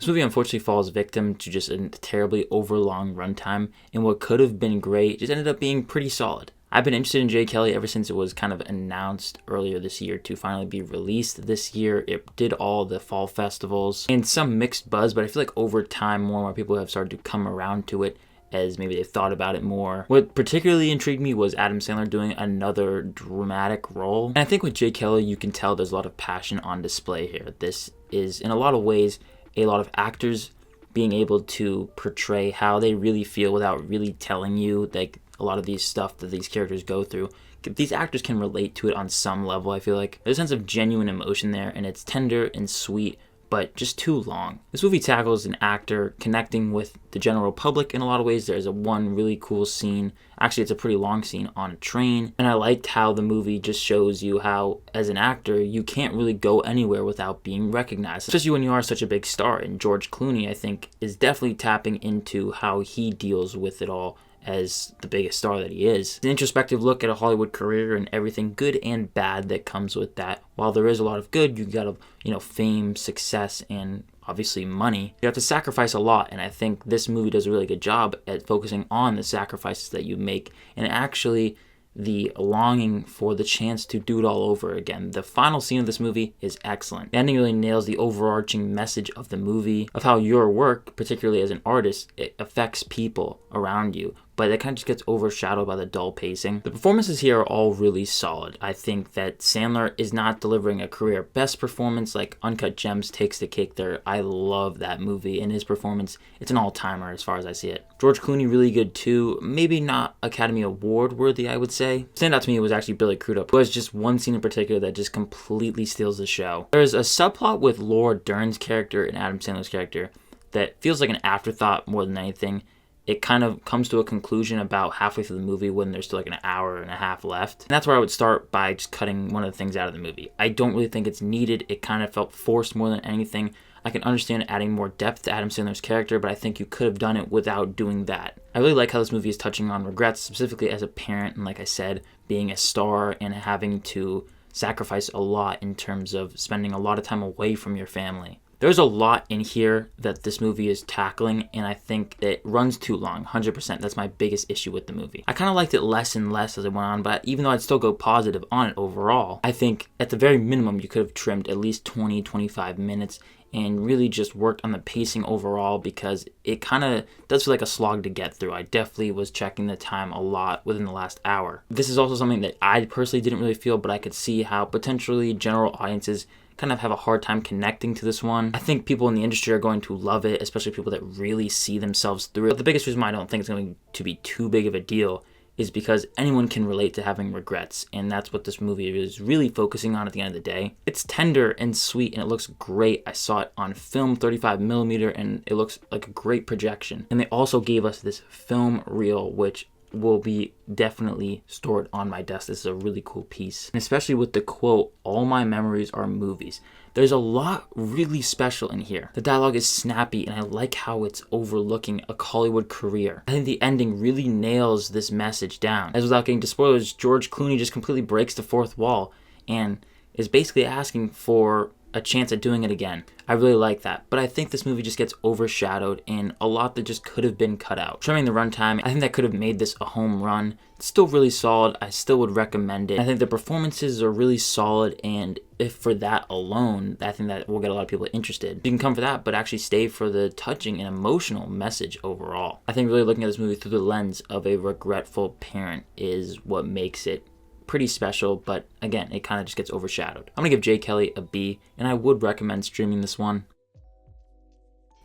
This movie unfortunately falls victim to just a terribly overlong runtime, and what could have been great just ended up being pretty solid. I've been interested in J. Kelly ever since it was kind of announced earlier this year to finally be released this year. It did all the fall festivals and some mixed buzz, but I feel like over time more and more people have started to come around to it as maybe they thought about it more. What particularly intrigued me was Adam Sandler doing another dramatic role. And I think with J. Kelly, you can tell there's a lot of passion on display here. This is, in a lot of ways, a lot of actors being able to portray how they really feel without really telling you, like, a lot of these stuff that these characters go through. These actors can relate to it on some level, I feel like. There's a sense of genuine emotion there, and it's tender and sweet, but just too long. This movie tackles an actor connecting with the general public in a lot of ways. There's one really cool scene, actually it's a pretty long scene, on a train, and I liked how the movie just shows you how, as an actor, you can't really go anywhere without being recognized, especially when you are such a big star. And George Clooney, I think, is definitely tapping into how he deals with it all as the biggest star that he is. An introspective look at a Hollywood career and everything good and bad that comes with that. While there is a lot of good, you gotta, fame, success, and obviously money. You have to sacrifice a lot, and I think this movie does a really good job at focusing on the sacrifices that you make and actually the longing for the chance to do it all over again. The final scene of this movie is excellent. The ending really nails the overarching message of the movie, of how your work, particularly as an artist, it affects people around you, but that kind of just gets overshadowed by the dull pacing. The performances here are all really solid. I think that Sandler is not delivering a career best performance. Like, Uncut Gems takes the cake there. I love that movie, and his performance, it's an all-timer as far as I see it. George Clooney, really good too. Maybe not Academy Award worthy, I would say. Stand out to me was actually Billy Crudup, who has just one scene in particular that just completely steals the show. There's a subplot with Laura Dern's character and Adam Sandler's character that feels like an afterthought more than anything. It kind of comes to a conclusion about halfway through the movie when there's still like an hour and a half left. And that's where I would start by just cutting one of the things out of the movie. I don't really think it's needed. It kind of felt forced more than anything. I can understand adding more depth to Adam Sandler's character, but I think you could have done it without doing that. I really like how this movie is touching on regrets, specifically as a parent, and like I said, being a star and having to sacrifice a lot in terms of spending a lot of time away from your family. There's a lot in here that this movie is tackling, and I think it runs too long, 100%. That's my biggest issue with the movie. I kind of liked it less and less as it went on, but even though I'd still go positive on it overall, I think at the very minimum you could have trimmed at least 20-25 minutes and really just worked on the pacing overall, because it kind of does feel like a slog to get through. I definitely was checking the time a lot within the last hour. This is also something that I personally didn't really feel, but I could see how potentially general audiences kind of have a hard time connecting to this one. I think people in the industry are going to love it, especially people that really see themselves through it. But the biggest reason why I don't think it's going to be too big of a deal is because anyone can relate to having regrets, and that's what this movie is really focusing on at the end of the day. It's tender and sweet, and it looks great. I saw it on film 35mm, and it looks like a great projection. And they also gave us this film reel, which will be definitely stored on my desk. This is a really cool piece, and especially with the quote, "All my memories are movies." There's a lot really special in here. The dialogue is snappy, and I like how it's overlooking a Hollywood career. I think the ending really nails this message down. As without getting to spoilers, George Clooney just completely breaks the fourth wall and is basically asking for a chance at doing it again. I really like that, but I think this movie just gets overshadowed in a lot that just could have been cut out. Trimming the runtime, I think that could have made this a home run. It's still really solid. I still would recommend it. I think the performances are really solid, and if for that alone, I think that will get a lot of people interested. You can come for that, but actually stay for the touching and emotional message overall. I think really looking at this movie through the lens of a regretful parent is what makes it pretty special, but again, it kind of just gets overshadowed. I'm gonna give J. Kelly a B, and I would recommend streaming this one.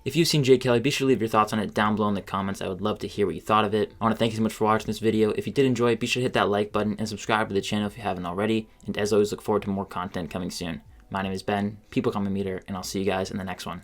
If you've seen J. Kelly, be sure to leave your thoughts on it down below in the comments. I would love to hear what you thought of it. I want to thank you so much for watching this video. If you did enjoy it, be sure to hit that like button and subscribe to the channel if you haven't already. And as always, look forward to more content coming soon. My name is Ben, people call me Meter, and I'll see you guys in the next one.